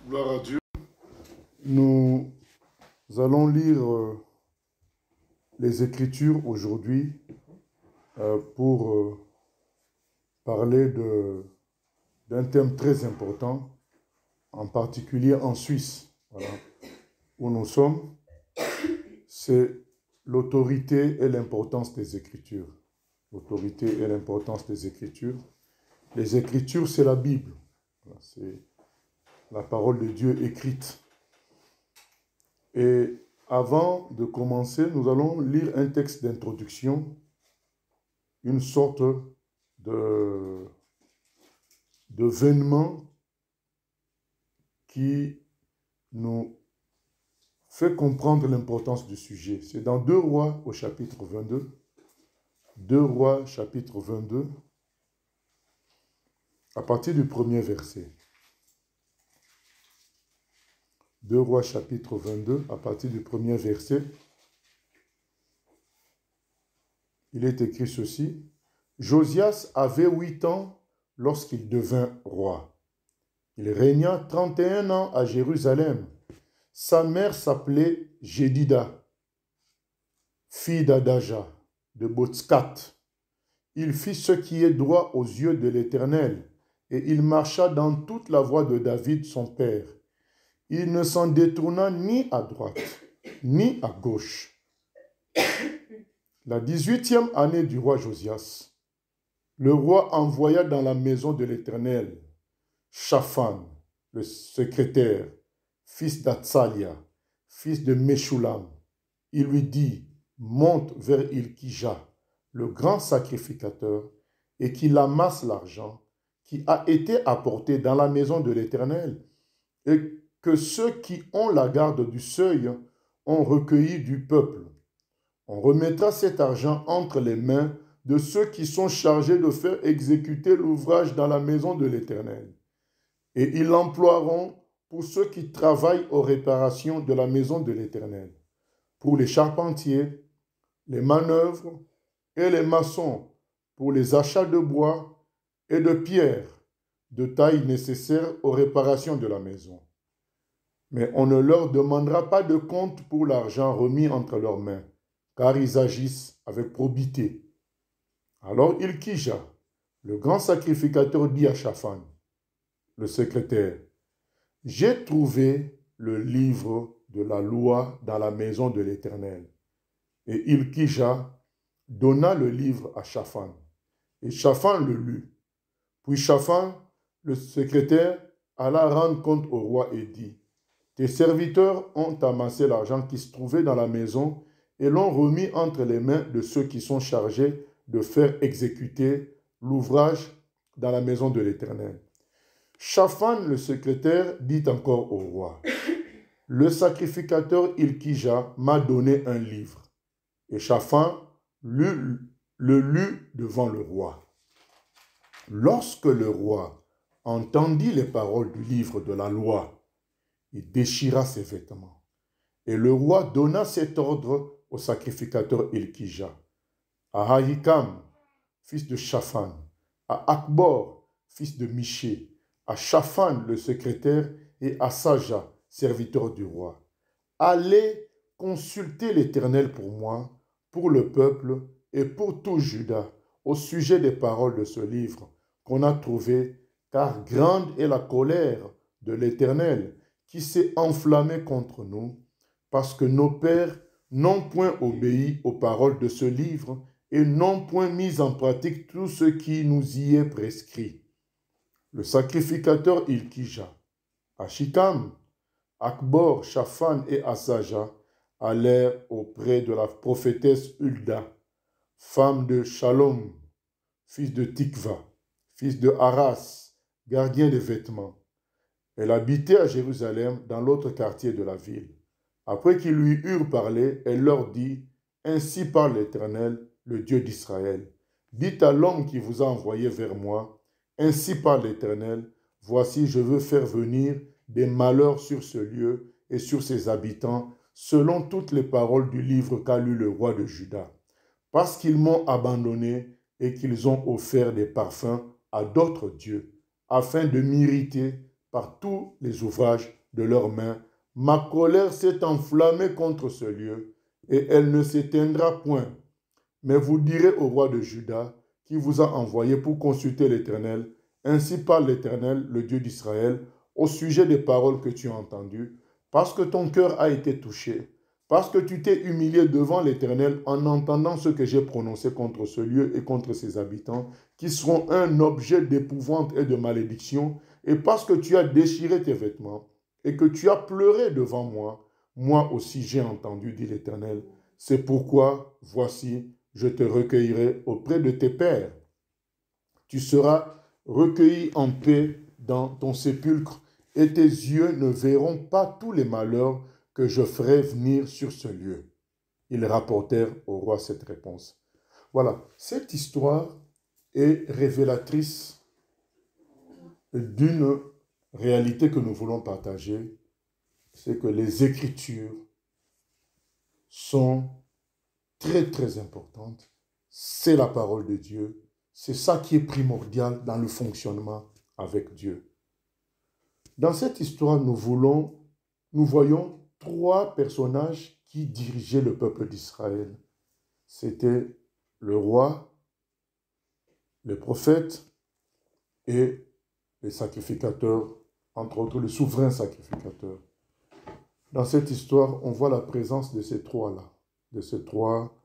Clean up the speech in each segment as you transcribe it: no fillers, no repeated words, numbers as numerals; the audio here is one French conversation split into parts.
Gloire à Dieu. Nous allons lire les Écritures aujourd'hui pour parler d'un thème très important, en particulier en Suisse, voilà, où nous sommes. C'est l'autorité et l'importance des Écritures. L'autorité et l'importance des Écritures. Les Écritures, c'est la Bible. Voilà, c'est la parole de Dieu écrite. Et avant de commencer, nous allons lire un texte d'introduction, une sorte d'événement qui nous fait comprendre l'importance du sujet. C'est dans 2 Rois au chapitre 22. 2 Rois chapitre 22, à partir du premier verset. 2 Rois chapitre 22, à partir du premier verset, il est écrit ceci. Josias avait 8 ans lorsqu'il devint roi. Il régna 31 ans à Jérusalem. Sa mère s'appelait Jédida, fille d'Adaja, de Botskat. Il fit ce qui est droit aux yeux de l'Éternel, et il marcha dans toute la voie de David son père. Il ne s'en détourna ni à droite, ni à gauche. La 18e année du roi Josias, le roi envoya dans la maison de l'Éternel Shaphan, le secrétaire, fils d'Atsalia, fils de Meshulam. Il lui dit, monte vers Ilkija, le grand sacrificateur, et qu'il amasse l'argent qui a été apporté dans la maison de l'Éternel, et que ceux qui ont la garde du seuil ont recueilli du peuple. On remettra cet argent entre les mains de ceux qui sont chargés de faire exécuter l'ouvrage dans la maison de l'Éternel. Et ils l'emploieront pour ceux qui travaillent aux réparations de la maison de l'Éternel, pour les charpentiers, les manœuvres et les maçons, pour les achats de bois et de pierres de taille nécessaire aux réparations de la maison. Mais on ne leur demandera pas de compte pour l'argent remis entre leurs mains, car ils agissent avec probité. Alors Ilkija, le grand sacrificateur, dit à Shaphan, le secrétaire, « J'ai trouvé le livre de la loi dans la maison de l'Éternel. » Et Ilkija donna le livre à Shaphan. Et Shaphan le lut. Puis Shaphan, le secrétaire, alla rendre compte au roi et dit, « Tes serviteurs ont amassé l'argent qui se trouvait dans la maison et l'ont remis entre les mains de ceux qui sont chargés de faire exécuter l'ouvrage dans la maison de l'Éternel. » Shaphan, le secrétaire, dit encore au roi, « Le sacrificateur Ilkija m'a donné un livre. » Et Shaphan le lut devant le roi. Lorsque le roi entendit les paroles du livre de la loi, il déchira ses vêtements. Et le roi donna cet ordre au sacrificateur Ilkija, à Ahikam, fils de Shaphan, à Akbor, fils de Miché, à Shaphan, le secrétaire, et à Saja, serviteur du roi. Allez consulter l'Éternel pour moi, pour le peuple et pour tout Juda, au sujet des paroles de ce livre qu'on a trouvé, car grande est la colère de l'Éternel qui s'est enflammée contre nous, parce que nos pères n'ont point obéi aux paroles de ce livre et n'ont point mis en pratique tout ce qui nous y est prescrit. Le sacrificateur Ilkija, Achikam, Akbor, Shaphan et Asaja allèrent auprès de la prophétesse Hulda, femme de Shalom, fils de Tikva, fils de Haras, gardien des vêtements. Elle habitait à Jérusalem, dans l'autre quartier de la ville. Après qu'ils lui eurent parlé, elle leur dit, « Ainsi parle l'Éternel, le Dieu d'Israël. Dites à l'homme qui vous a envoyé vers moi, « Ainsi parle l'Éternel, voici je veux faire venir des malheurs sur ce lieu et sur ses habitants, selon toutes les paroles du livre qu'a lu le roi de Juda, parce qu'ils m'ont abandonné et qu'ils ont offert des parfums à d'autres dieux, afin de m'irriter par tous les ouvrages de leurs mains. Ma colère s'est enflammée contre ce lieu, et elle ne s'éteindra point. Mais vous direz au roi de Juda, qui vous a envoyé pour consulter l'Éternel, ainsi parle l'Éternel, le Dieu d'Israël, au sujet des paroles que tu as entendues, parce que ton cœur a été touché, parce que tu t'es humilié devant l'Éternel en entendant ce que j'ai prononcé contre ce lieu et contre ses habitants, qui seront un objet d'épouvante et de malédiction, et parce que tu as déchiré tes vêtements, et que tu as pleuré devant moi, moi aussi j'ai entendu, dit l'Éternel. C'est pourquoi, voici, je te recueillerai auprès de tes pères. Tu seras recueilli en paix dans ton sépulcre, et tes yeux ne verront pas tous les malheurs que je ferai venir sur ce lieu. Ils rapportèrent au roi cette réponse. Voilà, cette histoire est révélatrice d'une réalité que nous voulons partager, c'est que les Écritures sont très très importantes. C'est la parole de Dieu. C'est ça qui est primordial dans le fonctionnement avec Dieu. Dans cette histoire, nous voyons trois personnages qui dirigeaient le peuple d'Israël. C'était le roi, le prophète et les sacrificateurs, entre autres le souverain sacrificateur. Dans cette histoire, on voit la présence de ces trois-là, de ces trois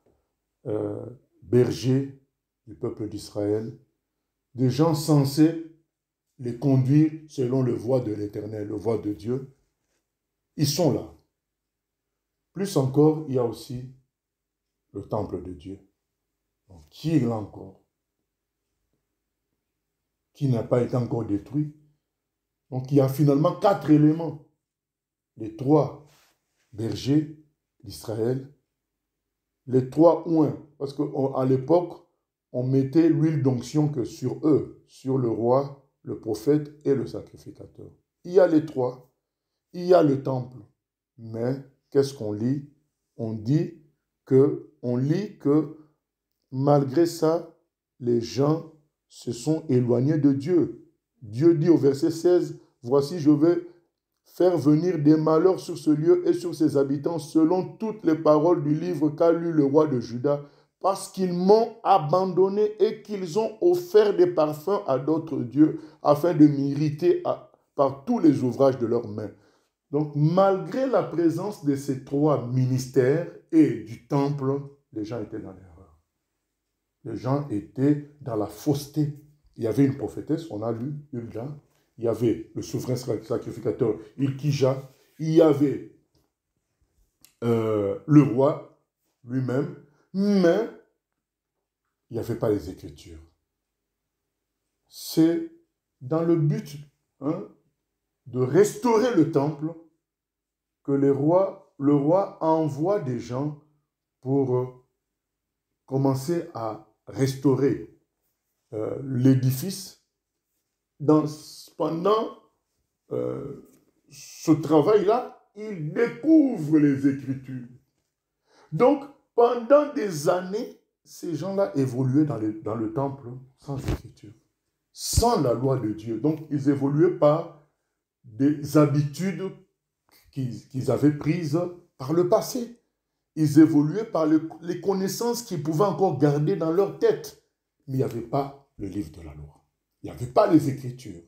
bergers du peuple d'Israël, des gens censés les conduire selon le voie de l'Éternel, le voie de Dieu. Ils sont là. Plus encore, il y a aussi le temple de Dieu. Donc, qui est là encore? Qui n'a pas été encore détruit? Donc, il y a finalement quatre éléments. Les trois bergers d'Israël, les trois oints, parce qu'à l'époque, on mettait l'huile d'onction que sur eux, sur le roi, le prophète et le sacrificateur. Il y a les trois, il y a le temple, mais qu'est-ce qu'on lit? On lit que malgré ça, les gens se sont éloignés de Dieu. Dieu dit au verset 16, « Voici, je vais faire venir des malheurs sur ce lieu et sur ses habitants selon toutes les paroles du livre qu'a lu le roi de Juda, parce qu'ils m'ont abandonné et qu'ils ont offert des parfums à d'autres dieux afin de m'irriter par tous les ouvrages de leurs mains. » Donc, malgré la présence de ces trois ministères et du temple, les gens étaient dans l'erreur. Les gens étaient dans la fausseté. Il y avait une prophétesse, on a lu, Hulda. Il y avait le souverain sacrificateur, Ilkija. Il y avait le roi lui-même. Mais il n'y avait pas les Écritures. C'est dans le but de restaurer le temple que le roi envoie des gens pour commencer à restaurer l'édifice. Pendant ce travail-là, il découvre les Écritures. Donc, pendant des années, ces gens-là évoluaient dans le temple sans Écriture, sans la loi de Dieu. Donc, ils évoluaient par des habitudes qu'ils avaient prises par le passé. Ils évoluaient par les connaissances qu'ils pouvaient encore garder dans leur tête. Mais il n'y avait pas le livre de la loi. Il n'y avait pas les Écritures.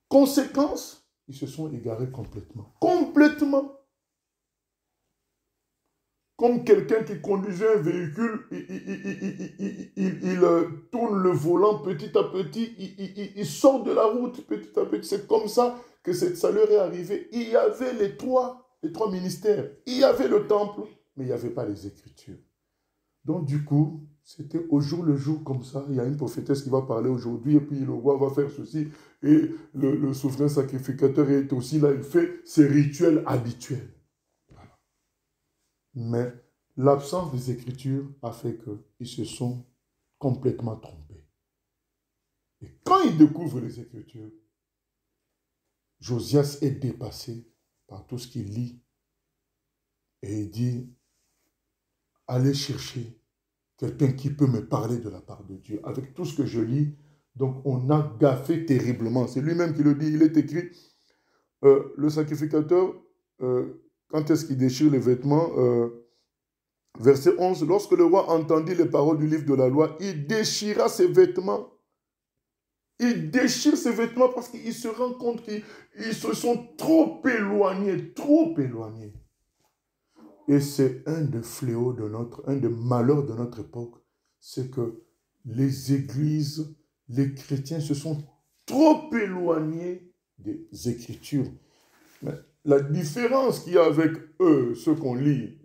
Conséquence, ils se sont égarés complètement. Complètement. Comme quelqu'un qui conduisait un véhicule, il tourne le volant petit à petit, il sort de la route petit à petit. C'est comme ça que ça leur est arrivé. Il y avait les trois ministères. Il y avait le temple, mais il n'y avait pas les Écritures. Donc du coup, c'était au jour le jour comme ça. Il y a une prophétesse qui va parler aujourd'hui, et puis le roi va faire ceci, et le souverain sacrificateur est aussi là, il fait ses rituels habituels. Mais l'absence des Écritures a fait qu'ils se sont complètement trompés. Et quand ils découvrent les Écritures, Josias est dépassé par tout ce qu'il lit. Et il dit, allez chercher quelqu'un qui peut me parler de la part de Dieu. Avec tout ce que je lis, Donc, on a gaffé terriblement. C'est lui-même qui le dit. Il est écrit, le sacrificateur, quand est-ce qu'il déchire les vêtements verset 11, lorsque le roi entendit les paroles du livre de la loi, il déchira ses vêtements. Il déchire ses vêtements parce qu'il se rend compte qu'ils se sont trop éloignés, trop éloignés. Et c'est un des fléaux un des malheurs de notre époque, c'est que les églises, les chrétiens se sont trop éloignés des Écritures. Mais la différence qu'il y a avec eux, ceux qu'on lit,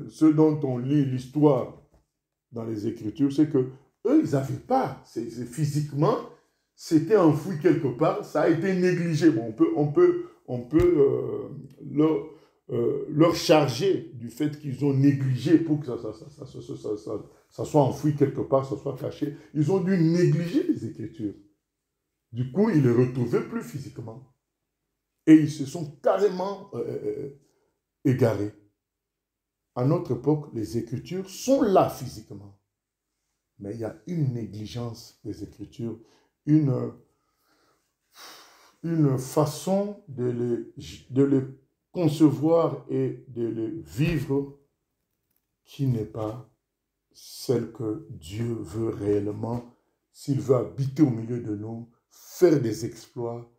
ceux dont on lit l'histoire dans les Écritures, c'est que eux, ils n'avaient pas. Physiquement, c'était enfoui quelque part, ça a été négligé. Bon, on peut leur charger du fait qu'ils ont négligé pour que ça soit enfoui quelque part, ça soit caché. Ils ont dû négliger les Écritures. Du coup, ils ne les retrouvaient plus physiquement. Et ils se sont carrément égarés. À notre époque, les Écritures sont là physiquement. Mais il y a une négligence des Écritures, une façon de les concevoir et de les vivre qui n'est pas celle que Dieu veut réellement, s'il veut habiter au milieu de nous, faire des exploits,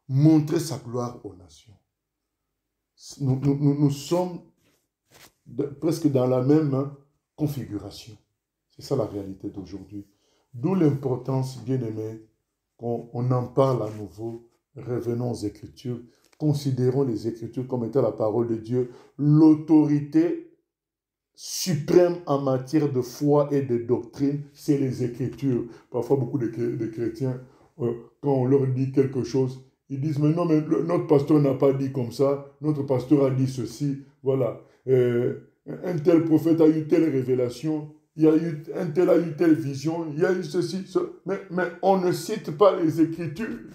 montrer sa gloire aux nations. Nous sommes presque dans la même configuration. C'est ça la réalité d'aujourd'hui. D'où l'importance, bien-aimés, qu'on en parle à nouveau, revenons aux Écritures, considérons les Écritures comme étant la parole de Dieu, l'autorité suprême en matière de foi et de doctrine, c'est les Écritures. Parfois, beaucoup de chrétiens, quand on leur dit quelque chose, ils disent, mais non, mais notre pasteur n'a pas dit comme ça, notre pasteur a dit ceci, voilà. Un tel prophète a eu telle révélation, un tel a eu telle vision, il y a eu ceci, mais on ne cite pas les Écritures.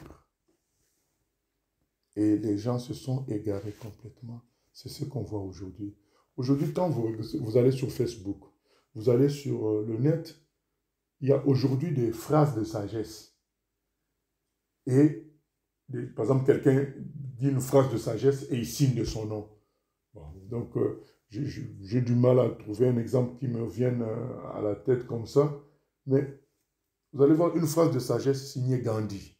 Et les gens se sont égarés complètement. C'est ce qu'on voit aujourd'hui. Aujourd'hui, quand vous allez sur Facebook, vous allez sur le net, il y a aujourd'hui des phrases de sagesse. Et, par exemple, quelqu'un dit une phrase de sagesse et il signe de son nom. Bon, donc, j'ai du mal à trouver un exemple qui me vienne à la tête comme ça. Mais vous allez voir une phrase de sagesse signée Gandhi.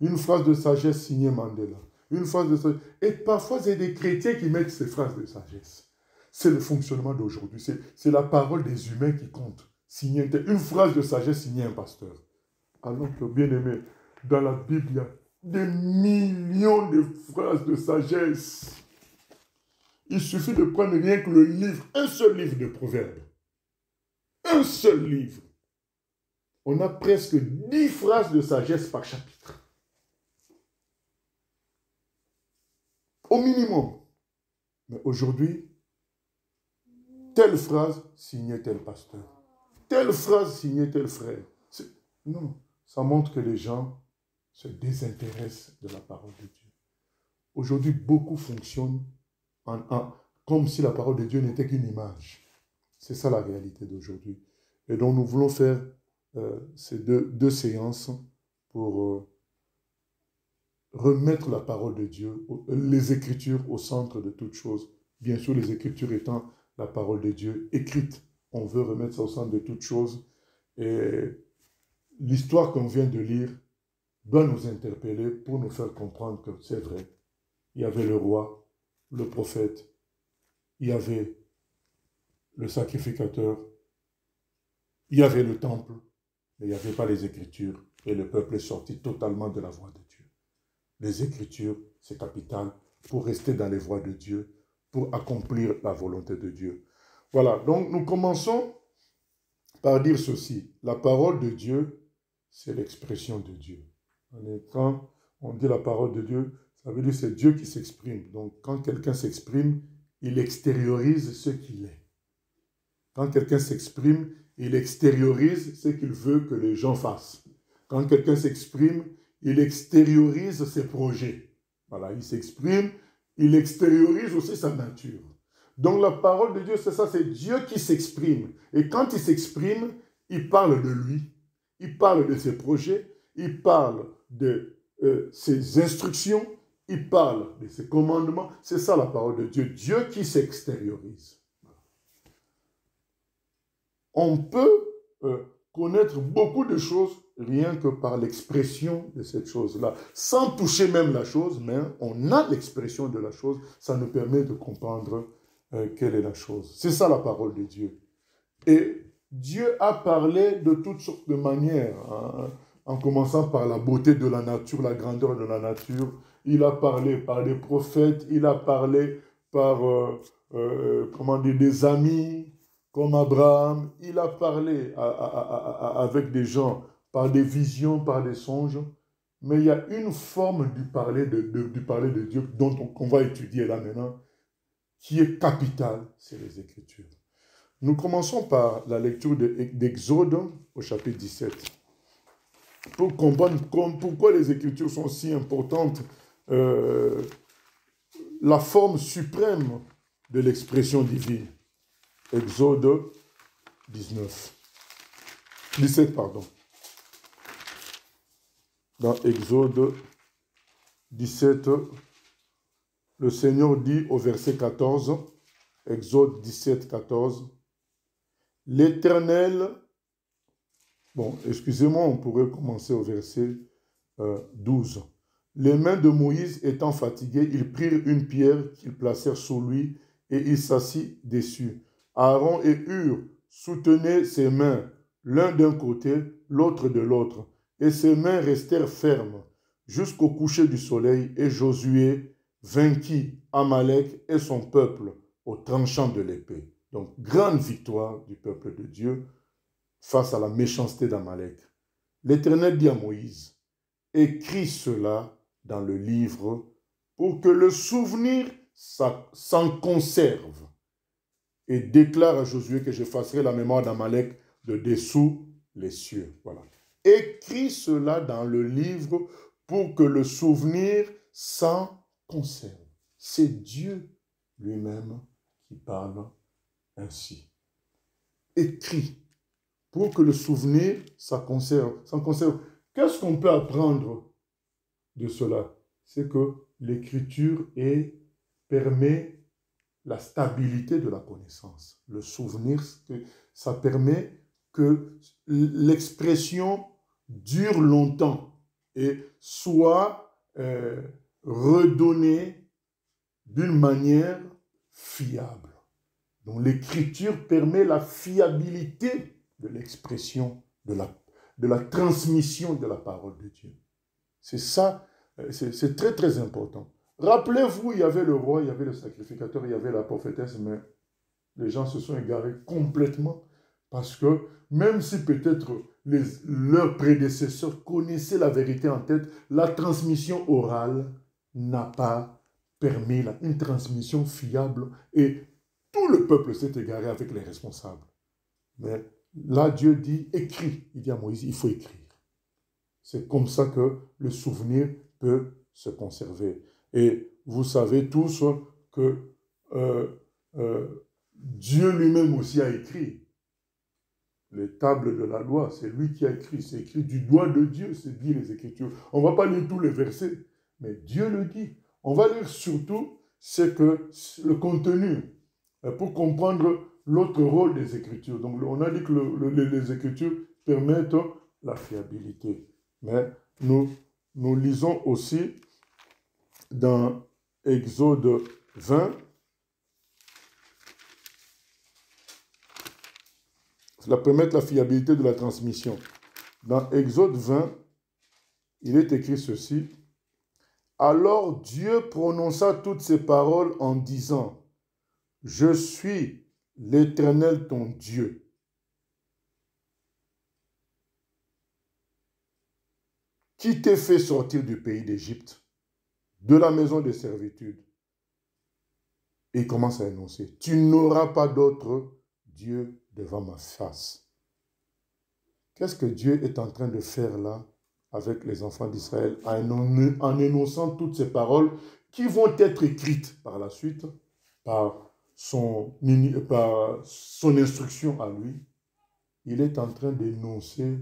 Une phrase de sagesse signée Mandela. Une phrase de sagesse. Et parfois, il y a des chrétiens qui mettent ces phrases de sagesse. C'est le fonctionnement d'aujourd'hui. C'est la parole des humains qui compte. Une phrase de sagesse signée un pasteur. Alors que, bien aimé, dans la Bible, il y a des millions de phrases de sagesse. Il suffit de prendre rien que le livre, un seul livre de Proverbes. Un seul livre. On a presque 10 phrases de sagesse par chapitre. Au minimum. Mais aujourd'hui, telle phrase signée tel pasteur. Telle phrase signée tel frère. Non, ça montre que les gens se désintéressent de la parole de Dieu. Aujourd'hui, beaucoup fonctionnent comme si la parole de Dieu n'était qu'une image. C'est ça la réalité d'aujourd'hui. Et donc nous voulons faire ces deux séances pour remettre la parole de Dieu, les Écritures au centre de toute chose. Bien sûr, les Écritures étant la parole de Dieu écrite. On veut remettre ça au centre de toute chose. Et l'histoire qu'on vient de lire doit nous interpeller pour nous faire comprendre que c'est vrai. Il y avait le roi, le prophète, il y avait le sacrificateur, il y avait le temple, mais il n'y avait pas les Écritures. Et le peuple est sorti totalement de la voie de Dieu. Les Écritures, c'est capital pour rester dans les voies de Dieu, pour accomplir la volonté de Dieu. Voilà, donc nous commençons par dire ceci. La parole de Dieu, c'est l'expression de Dieu. Quand on dit la parole de Dieu, ça veut dire que c'est Dieu qui s'exprime. Donc quand quelqu'un s'exprime, il extériorise ce qu'il est. Quand quelqu'un s'exprime, il extériorise ce qu'il veut que les gens fassent. Quand quelqu'un s'exprime, il extériorise ses projets. Voilà, il s'exprime, il extériorise aussi sa nature. Donc la parole de Dieu, c'est ça, c'est Dieu qui s'exprime. Et quand il s'exprime, il parle de lui, il parle de ses projets, il parle de ses instructions, il parle de ses commandements. C'est ça la parole de Dieu. Dieu qui s'extériorise. On peut connaître beaucoup de choses rien que par l'expression de cette chose-là. Sans toucher même la chose, mais on a l'expression de la chose. Ça nous permet de comprendre quelle est la chose. C'est ça la parole de Dieu. Et Dieu a parlé de toutes sortes de manières, hein, en commençant par la beauté de la nature, la grandeur de la nature. Il a parlé par des prophètes, il a parlé par comment dire, des amis comme Abraham. Il a parlé avec des gens par des visions, par des songes. Mais il y a une forme du parler de Dieu dont on va étudier là maintenant, qui est capitale, c'est les Écritures. Nous commençons par la lecture d'Exode au chapitre 17. Pour comprendre pourquoi les Écritures sont si importantes, la forme suprême de l'expression divine. Exode 17, pardon. Dans Exode 17, le Seigneur dit au verset 14, Exode 17, 14, l'Éternel, bon, excusez-moi, on pourrait commencer au verset 12. Les mains de Moïse étant fatiguées, ils prirent une pierre qu'ils placèrent sous lui et il s'assit dessus. Aaron et Hur soutenaient ses mains, l'un d'un côté, l'autre de l'autre, et ses mains restèrent fermes jusqu'au coucher du soleil, et Josué vainquit Amalek et son peuple au tranchant de l'épée. Donc, grande victoire du peuple de Dieu face à la méchanceté d'Amalek. L'Éternel dit à Moïse, écris cela dans le livre pour que le souvenir s'en conserve, et déclare à Josué que j'effacerai la mémoire d'Amalek de dessous les cieux. Voilà. Écris cela dans le livre pour que le souvenir s'en conserve. C'est Dieu lui-même qui parle ainsi. Écrit pour que le souvenir s'en conserve. Qu'est-ce qu'on peut apprendre de cela? C'est que l'écriture permet la stabilité de la connaissance. Le souvenir, ça permet que l'expression dure longtemps et soit redonnée d'une manière fiable. Donc l'écriture permet la fiabilité de l'expression, de la transmission de la parole de Dieu. C'est ça, c'est très très important. Rappelez-vous, il y avait le roi, il y avait le sacrificateur, il y avait la prophétesse, mais les gens se sont égarés complètement parce que même si peut-être leurs prédécesseurs connaissaient la vérité en tête, la transmission orale n'a pas permis une transmission fiable et tout le peuple s'est égaré avec les responsables. Mais là, Dieu dit, écris. Il dit à Moïse, il faut écrire. C'est comme ça que le souvenir peut se conserver. Et vous savez tous que Dieu lui-même aussi a écrit les tables de la loi. C'est lui qui a écrit. C'est écrit du doigt de Dieu, c'est dit les Écritures. On ne va pas lire tous les versets, mais Dieu le dit. On va lire surtout le contenu pour comprendre l'autre rôle des Écritures. Donc on a dit que les Écritures permettent la fiabilité. Mais nous lisons aussi dans Exode 20, cela permet la fiabilité de la transmission. Dans Exode 20, il est écrit ceci. Alors Dieu prononça toutes ces paroles en disant, je suis l'Éternel ton Dieu, qui t'ai fait sortir du pays d'Égypte, de la maison de servitude. Et il commence à énoncer, tu n'auras pas d'autre Dieu devant ma face. Qu'est-ce que Dieu est en train de faire là avec les enfants d'Israël en énonçant toutes ces paroles qui vont être écrites par la suite par son instruction à lui? Il est en train d'énoncer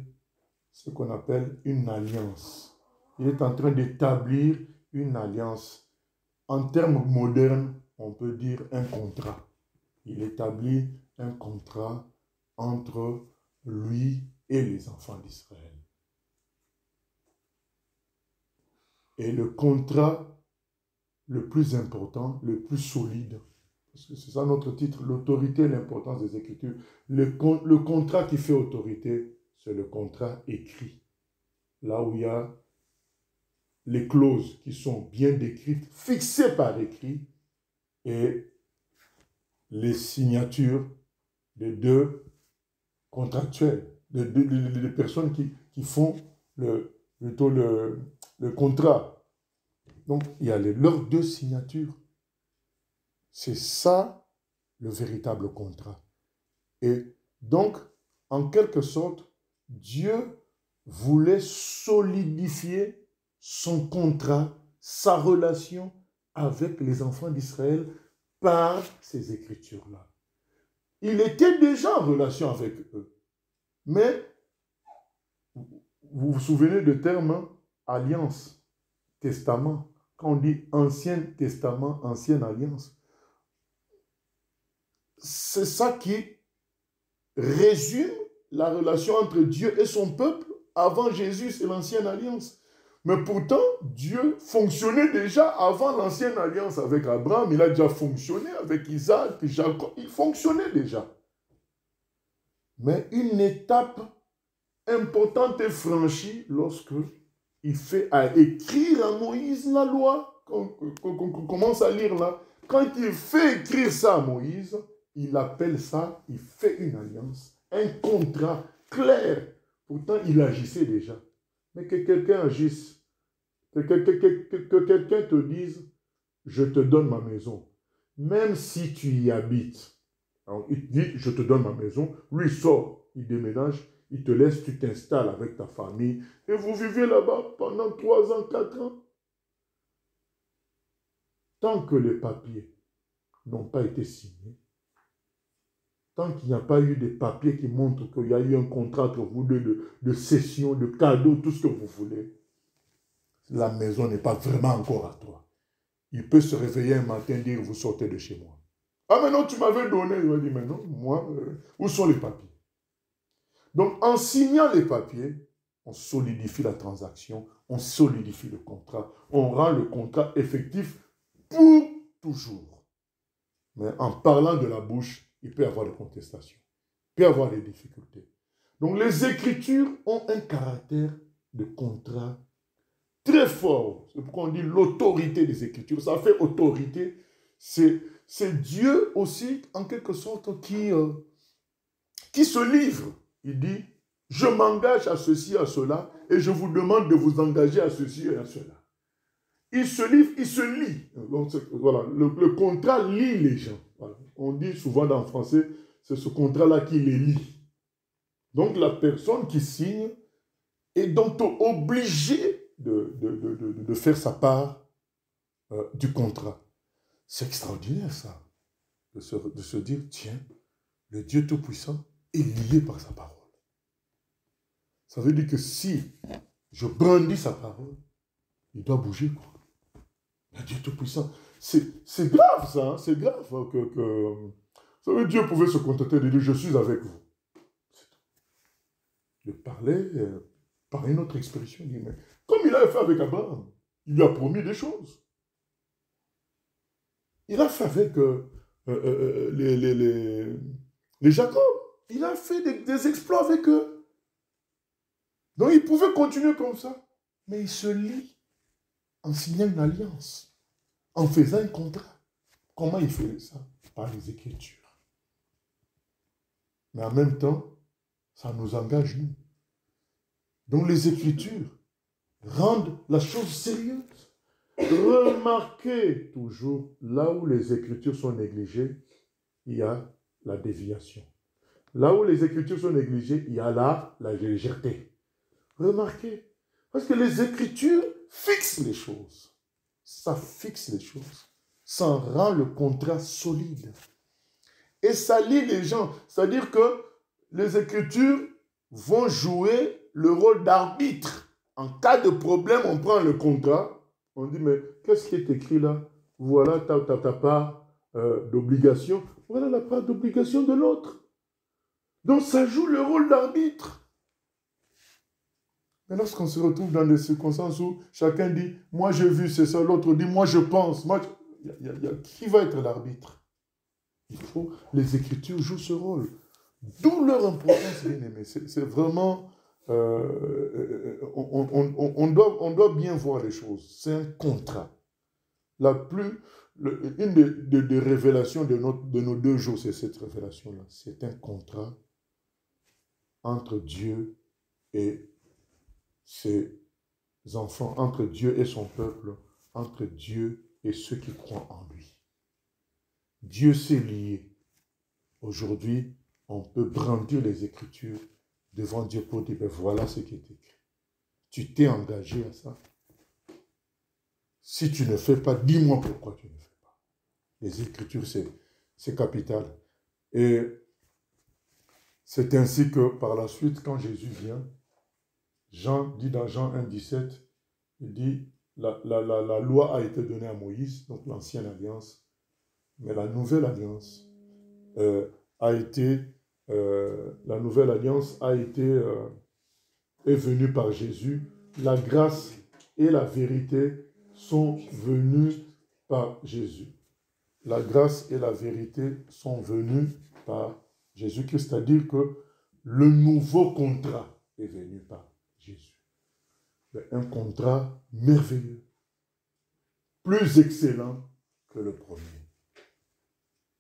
ce qu'on appelle une alliance. Il est en train d'établir une alliance. En termes modernes, on peut dire un contrat. Il établit un contrat entre lui et les enfants d'Israël. Et le contrat le plus important, le plus solide, parce que c'est ça notre titre, l'autorité et l'importance des Écritures. Le contrat qui fait autorité, c'est le contrat écrit. Là où il y a les clauses qui sont bien décrites, fixées par écrit, et les signatures de deux contractuels, de personnes qui font le contrat. Donc, il y a leurs deux signatures. C'est ça, le véritable contrat. Et donc, en quelque sorte, Dieu voulait solidifier son contrat, sa relation avec les enfants d'Israël par ces écritures-là. Il était déjà en relation avec eux. Mais, vous vous souvenez du terme alliance, testament. Quand on dit Ancien Testament, Ancienne Alliance, c'est ça qui résume la relation entre Dieu et son peuple. Avant Jésus, c'est l'Ancienne Alliance. Mais pourtant, Dieu fonctionnait déjà avant l'Ancienne Alliance avec Abraham. Il a déjà fonctionné avec Isaac et Jacob. Il fonctionnait déjà. Mais une étape importante est franchie lorsque il fait à écrire à Moïse la loi, qu'on commence à lire là. Quand il fait écrire ça à Moïse, il appelle ça, il fait une alliance, un contrat clair. Pourtant, il agissait déjà. Mais que quelqu'un agisse, que quelqu'un te dise, je te donne ma maison, même si tu y habites. Alors, il dit, je te donne ma maison, lui sort, il déménage, il te laisse, tu t'installes avec ta famille et vous vivez là-bas pendant 3 ans, 4 ans. Tant que les papiers n'ont pas été signés, tant qu'il n'y a pas eu des papiers qui montrent qu'il y a eu un contrat entre vous deux de cession, de cadeau, tout ce que vous voulez, la maison n'est pas vraiment encore à toi. Il peut se réveiller un matin et dire, vous sortez de chez moi. Ah mais non, tu m'avais donné. Il va dire, mais non, moi, où sont les papiers? Donc, en signant les papiers, on solidifie la transaction, on solidifie le contrat, on rend le contrat effectif pour toujours. Mais en parlant de la bouche, il peut y avoir des contestations, il peut y avoir des difficultés. Donc, les Écritures ont un caractère de contrat très fort. C'est pourquoi on dit l'autorité des Écritures. Ça fait autorité. C'est Dieu aussi, en quelque sorte, qui se livre. Il dit, je m'engage à ceci, à cela, et je vous demande de vous engager à ceci et à cela. Il se livre, il se lie. Donc, voilà, le contrat lie les gens. Voilà. On dit souvent dans le français, c'est ce contrat-là qui les lie. Donc, la personne qui signe est donc obligée de faire sa part du contrat. C'est extraordinaire, ça, de se dire, tiens, le Dieu Tout-Puissant est lié par sa parole. Ça veut dire que si je brandis sa parole, il doit bouger, quoi. Le Dieu Tout-Puissant. C'est grave, ça. Hein? C'est grave que ça veut dire Dieu pouvait se contenter de dire, je suis avec vous. Je parlais par une autre expression. Mais comme il a fait avec Abraham, il lui a promis des choses. Il a fait avec les Jacob. Il a fait des exploits avec eux. Donc il pouvait continuer comme ça. Mais il se lie en signant une alliance, en faisant un contrat. Comment il fait ça? Par les Écritures. Mais en même temps, ça nous engage, nous. Donc les Écritures rendent la chose sérieuse. Remarquez toujours, là où les Écritures sont négligées, il y a la déviation. Là où les Écritures sont négligées, il y a la légèreté. Remarquez, parce que les Écritures fixent les choses. Ça fixe les choses. Ça rend le contrat solide. Et ça lie les gens. C'est-à-dire que les Écritures vont jouer le rôle d'arbitre. En cas de problème, on prend le contrat, on dit, mais qu'est-ce qui est écrit là? Voilà ta part d'obligation, voilà la part d'obligation de l'autre. Donc ça joue le rôle d'arbitre. Mais lorsqu'on se retrouve dans des circonstances où chacun dit, moi j'ai vu, c'est ça, l'autre dit, moi je pense, qui va être l'arbitre? Les Écritures jouent ce rôle. D'où leur importance, bien aimé. C'est vraiment... on doit bien voir les choses. C'est un contrat. Une des révélations de nos 2 jours, c'est cette révélation-là. C'est un contrat entre Dieu et ses enfants, entre Dieu et son peuple, entre Dieu et ceux qui croient en lui. Dieu s'est lié. Aujourd'hui, on peut brandir les Écritures devant Dieu pour dire, ben voilà ce qui est écrit. Tu t'es engagé à ça. Si tu ne fais pas, dis-moi pourquoi tu ne fais pas. Les Écritures, c'est capital. Et c'est ainsi que par la suite, quand Jésus vient, Jean dit dans Jean 1, 17, il dit, la loi a été donnée à Moïse, donc l'ancienne alliance, mais la nouvelle alliance est venue par Jésus. La grâce et la vérité sont venues par Jésus. La grâce et la vérité sont venues par Jésus-Christ, c'est-à-dire que le nouveau contrat est venu par Jésus. Un contrat merveilleux, plus excellent que le premier.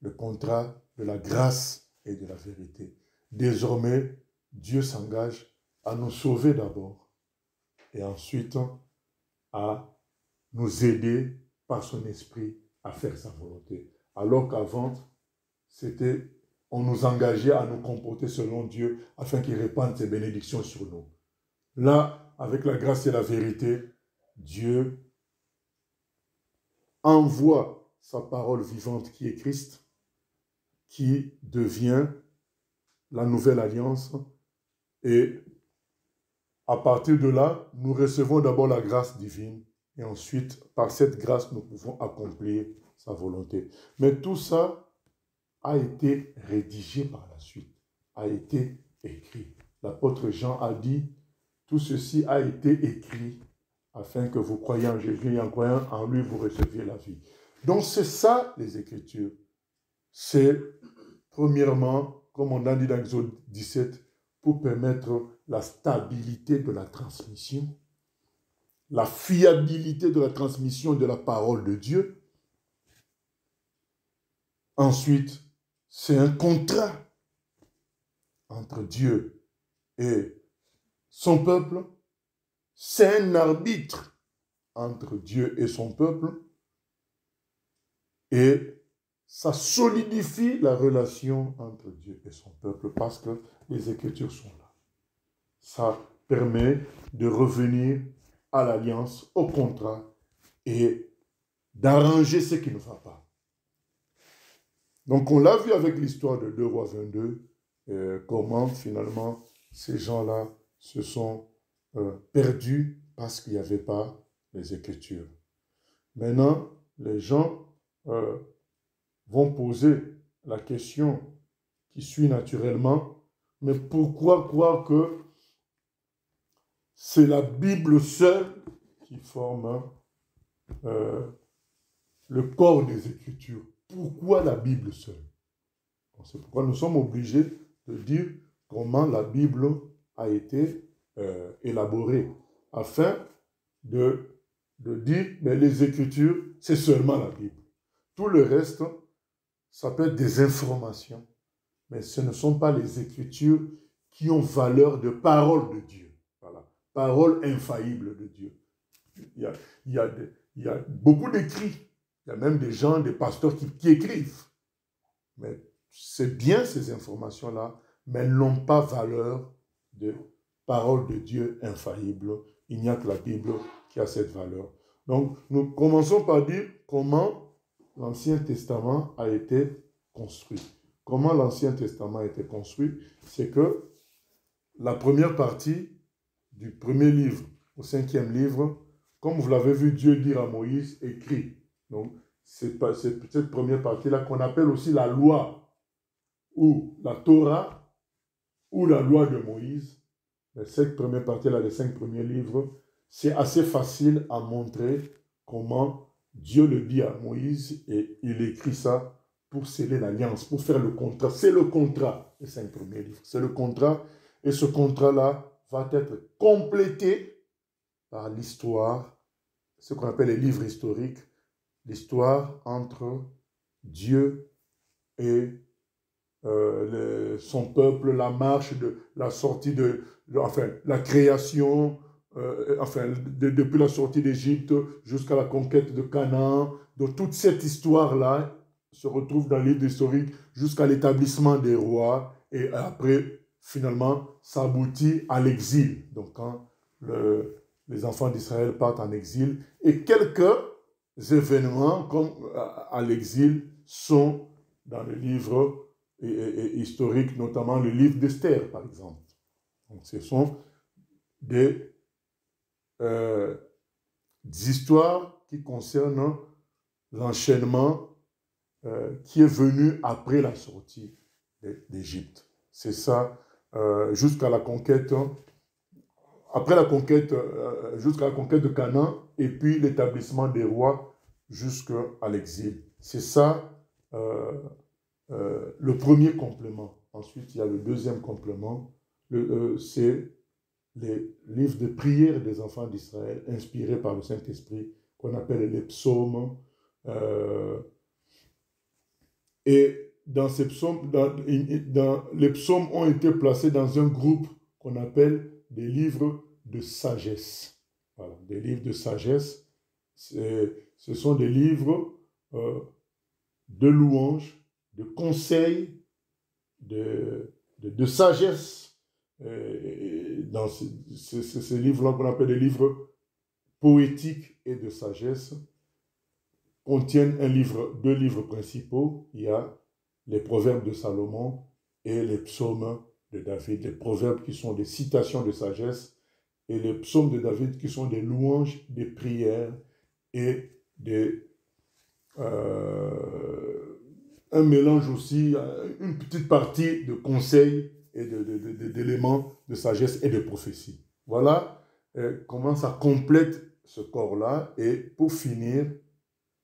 Le contrat de la grâce et de la vérité. Désormais, Dieu s'engage à nous sauver d'abord et ensuite à nous aider par son esprit à faire sa volonté. Alors qu'avant, on nous engageait à nous comporter selon Dieu afin qu'il répande ses bénédictions sur nous. Là, avec la grâce et la vérité, Dieu envoie sa parole vivante qui est Christ, qui devient la nouvelle alliance. Et à partir de là, nous recevons d'abord la grâce divine et ensuite, par cette grâce, nous pouvons accomplir sa volonté. Mais tout ça a été rédigé par la suite, a été écrit. L'apôtre Jean a dit, tout ceci a été écrit afin que vous croyiez en Jésus et en croyant en lui, vous receviez la vie. Donc c'est ça les Écritures. C'est premièrement, comme on a dit dans Exode 17, pour permettre la stabilité de la transmission, la fiabilité de la transmission de la parole de Dieu. Ensuite, c'est un contrat entre Dieu et son peuple. C'est un arbitre entre Dieu et son peuple. Et ça solidifie la relation entre Dieu et son peuple parce que les Écritures sont là. Ça permet de revenir à l'alliance, au contrat et d'arranger ce qui ne va pas. Donc on l'a vu avec l'histoire de 2 Rois 22, comment finalement ces gens-là se sont perdus parce qu'il n'y avait pas les Écritures. Maintenant, les gens vont poser la question qui suit naturellement, mais pourquoi croire que c'est la Bible seule qui forme le corps des Écritures? Pourquoi la Bible seule? C'est pourquoi nous sommes obligés de dire comment la Bible a été élaborée, afin de dire, mais les Écritures, c'est seulement la Bible. Tout le reste, ça peut être des informations, mais ce ne sont pas les Écritures qui ont valeur de parole de Dieu. Voilà. Parole infaillible de Dieu. Il y a beaucoup d'écrits. Il y a même des gens, des pasteurs qui écrivent. Mais c'est bien ces informations-là, mais elles n'ont pas valeur de parole de Dieu infaillible. Il n'y a que la Bible qui a cette valeur. Donc, nous commençons par dire comment l'Ancien Testament a été construit. Comment l'Ancien Testament a été construit? C'est que la première partie du premier livre au cinquième livre, comme vous l'avez vu Dieu dire à Moïse, écrit. Donc, c'est cette première partie-là qu'on appelle aussi la loi, ou la Torah, ou la loi de Moïse. Mais cette première partie-là, les 5 premiers livres, c'est assez facile à montrer comment Dieu le dit à Moïse et il écrit ça pour sceller l'alliance, pour faire le contrat. C'est le contrat, les 5 premiers livres. C'est le contrat et ce contrat-là va être complété par l'histoire, ce qu'on appelle les livres historiques, l'histoire entre Dieu et son peuple, la marche, la sortie enfin, la création, depuis la sortie d'Égypte jusqu'à la conquête de Canaan. Donc toute cette histoire-là se retrouve dans le livre historique jusqu'à l'établissement des rois et après, finalement, ça aboutit à l'exil. Donc quand les enfants d'Israël partent en exil et quelques événements comme à l'exil sont dans le livre historique, notamment le livre d'Esther, par exemple. Donc, ce sont des histoires qui concernent l'enchaînement qui est venu après la sortie d'Égypte. C'est ça, jusqu'à la conquête, après la conquête, jusqu'à la conquête de Canaan, et puis l'établissement des rois jusqu'à l'exil. C'est ça le premier complément. Ensuite, il y a le deuxième complément, c'est les livres de prière des enfants d'Israël, inspirés par le Saint-Esprit, qu'on appelle les psaumes. Et dans ces psaumes, les psaumes ont été placés dans un groupe qu'on appelle des livres de sagesse. Voilà, des livres de sagesse. Ce sont des livres de louanges, de conseils, de sagesse. Dans ces livres-là qu'on appelle des livres poétiques et de sagesse, contiennent deux livres principaux. Il y a les proverbes de Salomon et les psaumes de David. Les proverbes qui sont des citations de sagesse et les psaumes de David qui sont des louanges, des prières et un mélange aussi, une petite partie de conseils et d'éléments de sagesse et de prophétie. Voilà comment ça complète ce corps-là. Et pour finir,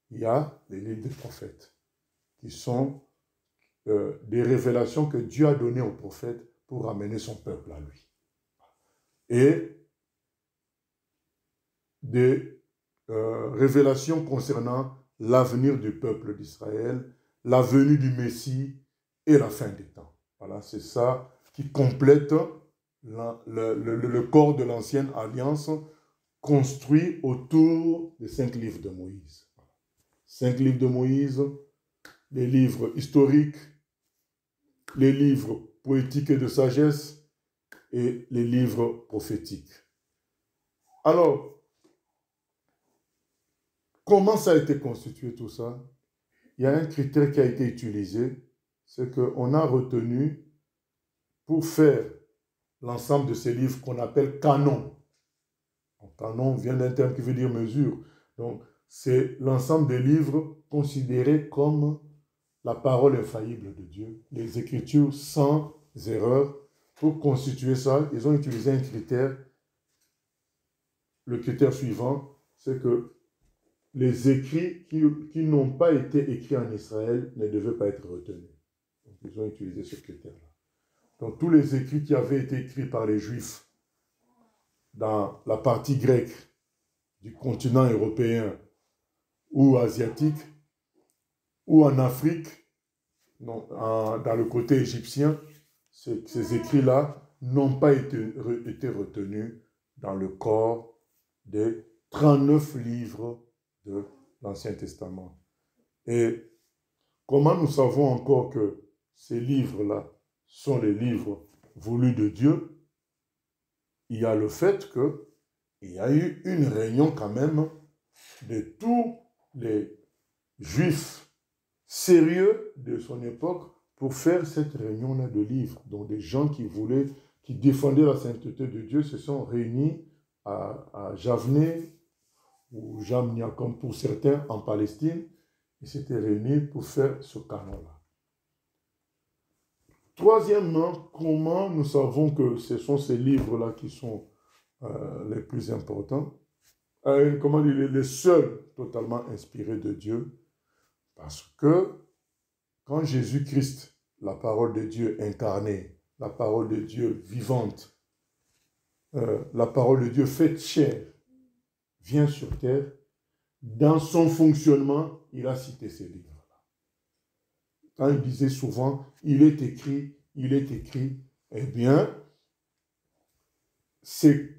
il y a les livres des prophètes, qui sont des révélations que Dieu a données aux prophètes pour ramener son peuple à lui. Et des révélations concernant l'avenir du peuple d'Israël, la venue du Messie et la fin des temps. Voilà, c'est ça qui complète le corps de l'ancienne alliance construit autour des 5 livres de Moïse. 5 livres de Moïse, les livres historiques, les livres poétiques et de sagesse et les livres prophétiques. Alors, comment ça a été constitué tout ça? Il y a un critère qui a été utilisé, c'est qu'on a retenu pour faire l'ensemble de ces livres qu'on appelle canon. Canon vient d'un terme qui veut dire mesure. Donc, c'est l'ensemble des livres considérés comme la parole infaillible de Dieu, les Écritures sans erreur. Pour constituer ça, ils ont utilisé un critère. Le critère suivant, c'est que les écrits qui n'ont pas été écrits en Israël ne devaient pas être retenus. Donc, ils ont utilisé ce critère-là. Donc, tous les écrits qui avaient été écrits par les Juifs dans la partie grecque du continent européen ou asiatique, ou en Afrique, dans le côté égyptien, ces écrits-là n'ont pas été retenus dans le corps des 39 livres de l'Ancien Testament. Et comment nous savons encore que ces livres-là sont les livres voulus de Dieu? Il y a le fait qu'il y a eu une réunion quand même de tous les Juifs sérieux de son époque pour faire cette réunion-là de livres. Donc des gens qui voulaient qui défendaient la sainteté de Dieu se sont réunis à Javenet, ou Jamnia, comme pour certains, en Palestine. Ils s'étaient réunis pour faire ce canon-là. Troisièmement, comment nous savons que ce sont ces livres-là qui sont les plus importants, comment dire, les seuls totalement inspirés de Dieu, parce que quand Jésus-Christ, la parole de Dieu incarnée, la parole de Dieu vivante, la parole de Dieu faite chair, vient sur terre, dans son fonctionnement, il a cité ces livres-là. Quand il disait souvent, il est écrit, eh bien, ces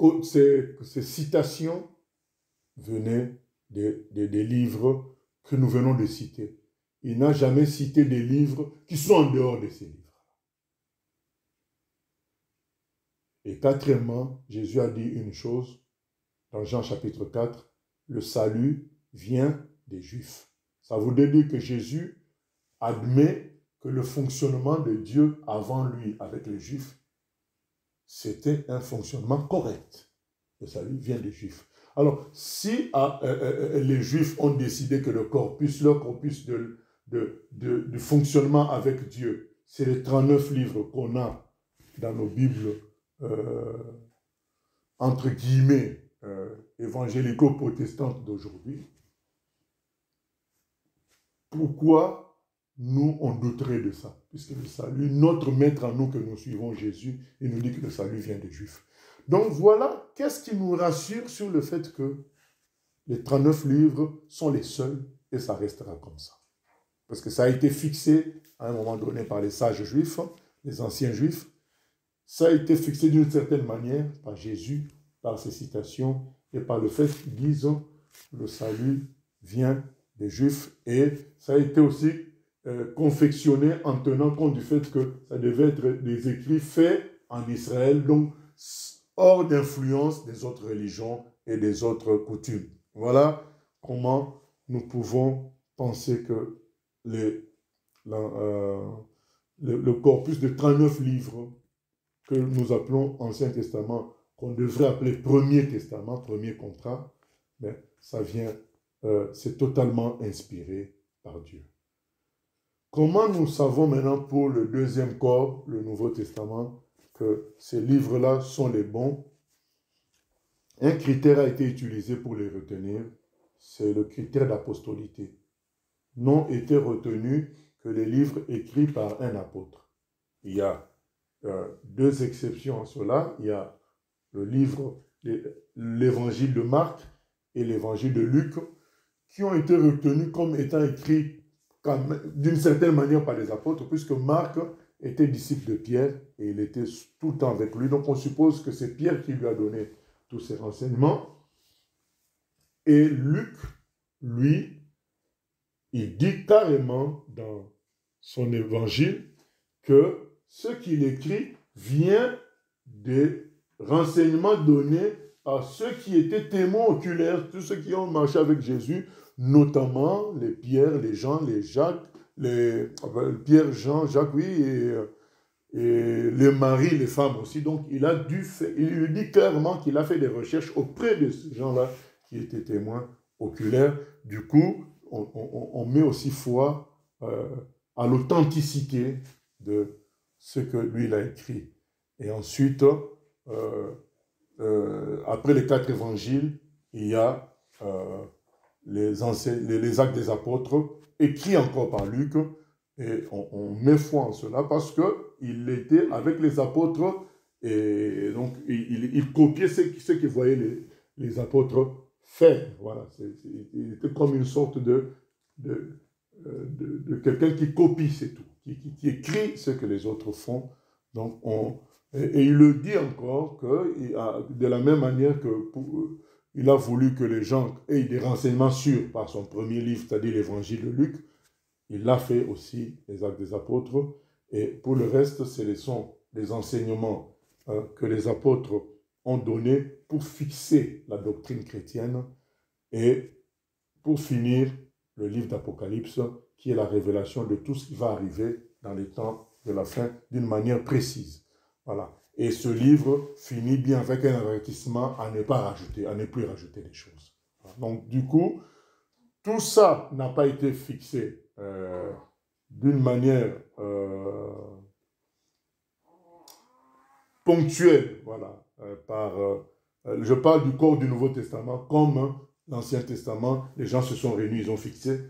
citations venaient des livres que nous venons de citer. Il n'a jamais cité des livres qui sont en dehors de ces livres. Et quatrièmement, Jésus a dit une chose dans Jean chapitre 4, le salut vient des Juifs. Ça voudrait dire que Jésus admet que le fonctionnement de Dieu avant lui avec les Juifs, c'était un fonctionnement correct. Le salut vient des Juifs. Alors, si les Juifs ont décidé que leur corpus de fonctionnement avec Dieu, c'est les 39 livres qu'on a dans nos Bibles, entre guillemets, évangélico-protestantes d'aujourd'hui, pourquoi nous on douterait de ça? Puisque le salut, notre maître à nous que nous suivons Jésus, il nous dit que le salut vient des Juifs. Donc voilà, qu'est-ce qui nous rassure sur le fait que les 39 livres sont les seuls et ça restera comme ça. Parce que ça a été fixé à un moment donné par les sages juifs, les anciens juifs. Ça a été fixé d'une certaine manière par Jésus, par ses citations et par le fait qu'ils disent le salut vient des Juifs. Et ça a été aussi confectionné en tenant compte du fait que ça devait être des écrits faits en Israël, donc hors d'influence des autres religions et des autres coutumes. Voilà comment nous pouvons penser que le corpus de 39 livres que nous appelons Ancien Testament, qu'on devrait appeler Premier Testament, Premier Contrat, mais ça vient, c'est totalement inspiré par Dieu. Comment nous savons maintenant pour le deuxième corps, le Nouveau Testament, que ces livres-là sont les bons? Un critère a été utilisé pour les retenir, c'est le critère d'apostolité. N'ont été retenus que les livres écrits par un apôtre. Il y a deux exceptions à cela. Il y a le livre, l'évangile de Marc et l'évangile de Luc, qui ont été retenus comme étant écrits d'une certaine manière par les apôtres, puisque Marc était disciple de Pierre et il était tout le temps avec lui. Donc on suppose que c'est Pierre qui lui a donné tous ces renseignements. Et Luc, lui, il dit carrément dans son évangile que ce qu'il écrit vient des renseignements donnés par ceux qui étaient témoins oculaires, tous ceux qui ont marché avec Jésus, notamment les Pierre, les Jean, les Jacques, Pierre, Jean, Jacques, oui, et les maris, les femmes aussi. Donc il lui dit clairement qu'il a fait des recherches auprès de ces gens-là qui étaient témoins oculaires. Du coup, on met aussi foi à l'authenticité de ce que lui il a écrit. Et ensuite, après les 4 évangiles, il y a les actes des apôtres, écrits encore par Luc, et on met foi en cela parce qu'il était avec les apôtres, et donc il copiait ce que voyaient les apôtres faire. Voilà, il était comme une sorte de quelqu'un qui copie, c'est tout, qui écrit ce que les autres font. Donc et il le dit encore que de la même manière que il a voulu que les gens aient des renseignements sûrs par son premier livre, c'est-à-dire l'évangile de Luc, il l'a fait aussi, les actes des apôtres, et pour le reste, ce sont les enseignements que les apôtres ont donnés pour fixer la doctrine chrétienne et pour finir le livre d'Apocalypse, qui est la révélation de tout ce qui va arriver dans les temps de la fin d'une manière précise. Voilà. Et ce livre finit bien avec un avertissement à ne pas rajouter, à ne plus rajouter des choses. Donc, du coup, tout ça n'a pas été fixé d'une manière ponctuelle, voilà, je parle du corps du Nouveau Testament, comme l'Ancien Testament, les gens se sont réunis, ils ont fixé.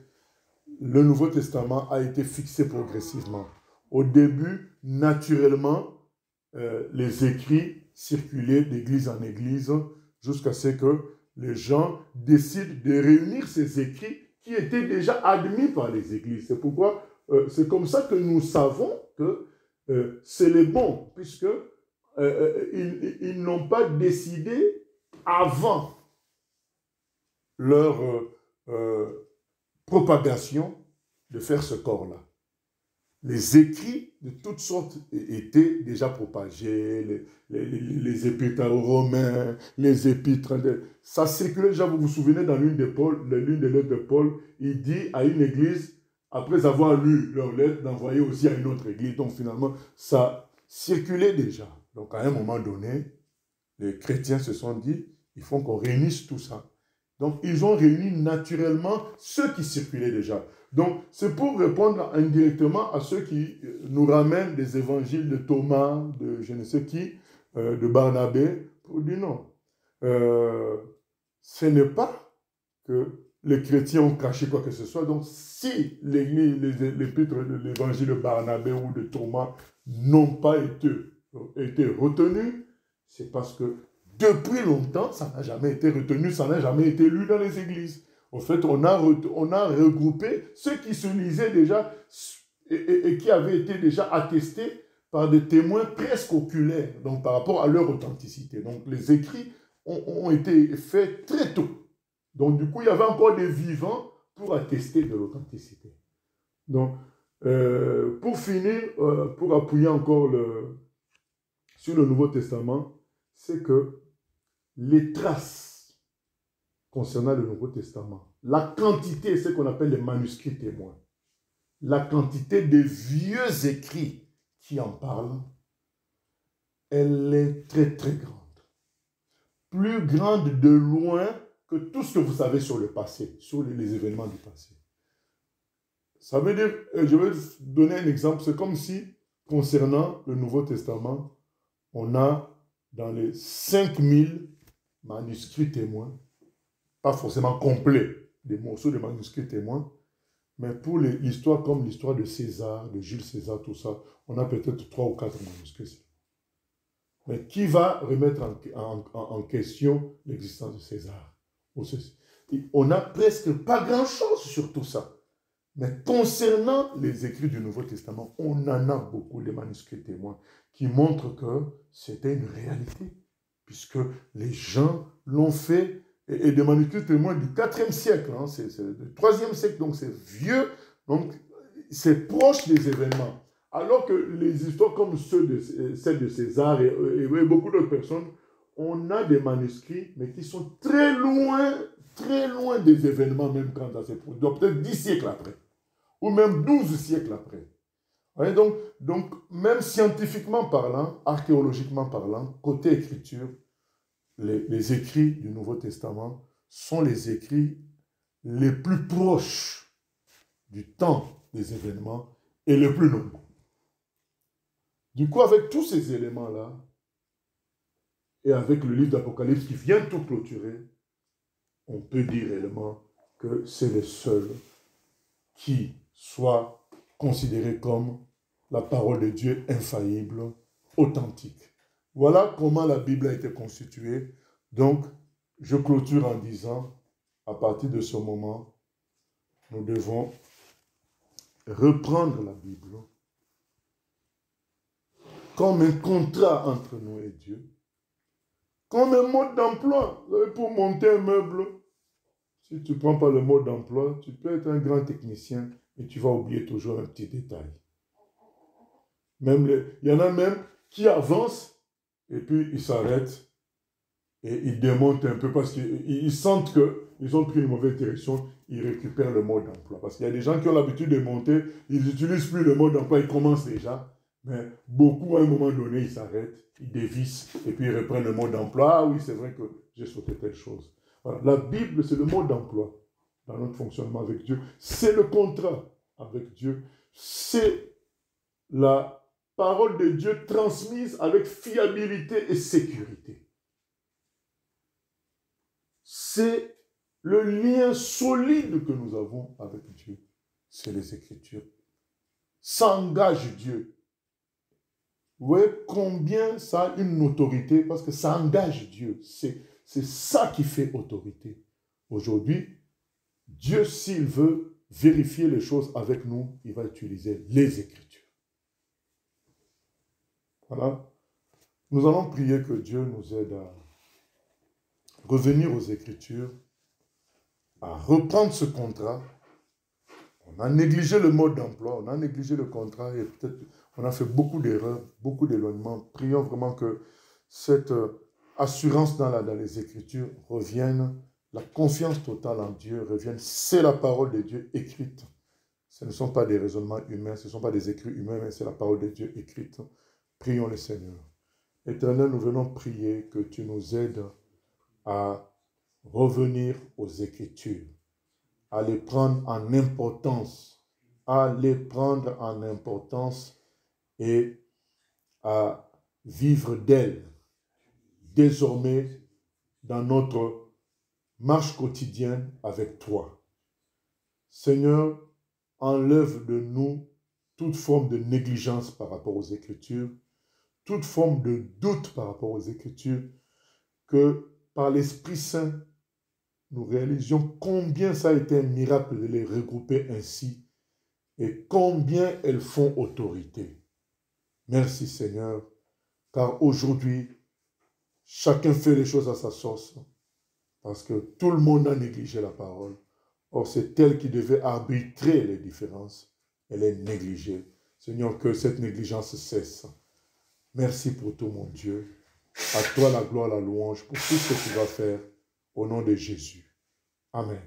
Le Nouveau Testament a été fixé progressivement. Au début, naturellement, les écrits circulaient d'église en église jusqu'à ce que les gens décident de réunir ces écrits qui étaient déjà admis par les églises. C'est pourquoi c'est comme ça que nous savons que c'est les bons, puisque ils n'ont pas décidé avant leur propagation de faire ce corps-là. Les écrits de toutes sortes étaient déjà propagés, les épîtres aux Romains, les épîtres, ça circulait déjà, vous vous souvenez, dans l'une des lettres de Paul, il dit à une église, après avoir lu leur lettre, d'envoyer aussi à une autre église. Donc finalement, ça circulait déjà. Donc à un moment donné, les chrétiens se sont dit, il faut qu'on réunisse tout ça. Donc ils ont réuni naturellement ceux qui circulaient déjà. Donc, c'est pour répondre indirectement à ceux qui nous ramènent des évangiles de Thomas, de je ne sais qui, de Barnabé, pour dire non. Ce n'est pas que les chrétiens ont caché quoi que ce soit. Donc, si l'épître de l'évangile de Barnabé ou de Thomas n'ont pas été retenus, c'est parce que depuis longtemps, ça n'a jamais été retenu, ça n'a jamais été lu dans les églises. En fait, on a regroupé ceux qui se lisaient déjà et qui avaient été déjà attestés par des témoins presque oculaires, donc par rapport à leur authenticité. Donc les écrits ont été faits très tôt. Donc du coup, il y avait encore des vivants pour attester de l'authenticité. Donc, pour finir, pour appuyer encore sur le Nouveau Testament, c'est que les traces concernant le Nouveau Testament, la quantité, ce qu'on appelle les manuscrits témoins, la quantité de vieux écrits qui en parlent, elle est très très grande. Plus grande de loin que tout ce que vous savez sur le passé, sur les événements du passé. Ça veut dire, je vais donner un exemple, c'est comme si, concernant le Nouveau Testament, on a dans les 5000 manuscrits témoins, pas forcément complet, des morceaux de manuscrits témoins, mais pour l'histoire comme l'histoire de César, de Jules César, tout ça, on a peut-être 3 ou 4 manuscrits. Mais qui va remettre en question l'existence de César? On n'a presque pas grand-chose sur tout ça. Mais concernant les écrits du Nouveau Testament, on en a beaucoup de manuscrits témoins qui montrent que c'était une réalité, puisque les gens l'ont fait. Et des manuscrits témoins du 4e siècle, hein, c'est du 3e siècle, donc c'est vieux, donc c'est proche des événements. Alors que les histoires comme celles de César et beaucoup d'autres personnes, on a des manuscrits, mais qui sont très loin des événements, même quand ça s'est produit. Donc peut-être 10 siècles après, ou même 12 siècles après. Ouais, donc, même scientifiquement parlant, archéologiquement parlant, côté écriture, les écrits du Nouveau Testament sont les écrits les plus proches du temps des événements et les plus nombreux. Du coup, avec tous ces éléments-là, et avec le livre d'Apocalypse qui vient tout clôturer, on peut dire réellement que c'est le seul qui soit considéré comme la parole de Dieu infaillible, authentique. Voilà comment la Bible a été constituée. Donc, je clôture en disant, à partir de ce moment, nous devons reprendre la Bible comme un contrat entre nous et Dieu, comme un mode d'emploi. Pour monter un meuble, si tu ne prends pas le mode d'emploi, tu peux être un grand technicien et tu vas oublier toujours un petit détail. Il y en a même qui avancent et puis ils s'arrêtent et ils démontent un peu parce qu'ils sentent qu'ils ont pris une mauvaise direction, ils récupèrent le mode d'emploi. Parce qu'il y a des gens qui ont l'habitude de monter, ils n'utilisent plus le mode d'emploi, ils commencent déjà. Mais beaucoup, à un moment donné, ils s'arrêtent, ils dévissent, et puis ils reprennent le mode d'emploi. Ah oui, c'est vrai que j'ai sauté telle chose. Voilà. La Bible, c'est le mode d'emploi dans notre fonctionnement avec Dieu. C'est le contrat avec Dieu. C'est la parole de Dieu transmise avec fiabilité et sécurité. C'est le lien solide que nous avons avec Dieu. C'est les Écritures. Ça engage Dieu. Vous voyez combien ça a une autorité parce que ça engage Dieu. C'est ça qui fait autorité. Aujourd'hui, Dieu, s'il veut vérifier les choses avec nous, il va utiliser les Écritures. Voilà. Nous allons prier que Dieu nous aide à revenir aux Écritures, à reprendre ce contrat. On a négligé le mode d'emploi, on a négligé le contrat et peut-être on a fait beaucoup d'erreurs, beaucoup d'éloignements. Prions vraiment que cette assurance dans les Écritures revienne, la confiance totale en Dieu revienne. C'est la parole de Dieu écrite. Ce ne sont pas des raisonnements humains, ce ne sont pas des écrits humains, mais c'est la parole de Dieu écrite. Prions le Seigneur. Éternel, nous venons prier que tu nous aides à revenir aux Écritures, à les prendre en importance, à les prendre en importance et à vivre d'elles désormais dans notre marche quotidienne avec toi. Seigneur, enlève de nous toute forme de négligence par rapport aux Écritures, toute forme de doute par rapport aux Écritures, que par l'Esprit Saint, nous réalisions combien ça a été un miracle de les regrouper ainsi et combien elles font autorité. Merci Seigneur, car aujourd'hui, chacun fait les choses à sa sauce, parce que tout le monde a négligé la parole. Or, c'est elle qui devait arbitrer les différences. Elle est négligée. Seigneur, que cette négligence cesse. Merci pour tout, mon Dieu. À toi la gloire, la louange, pour tout ce que tu vas faire. Au nom de Jésus. Amen.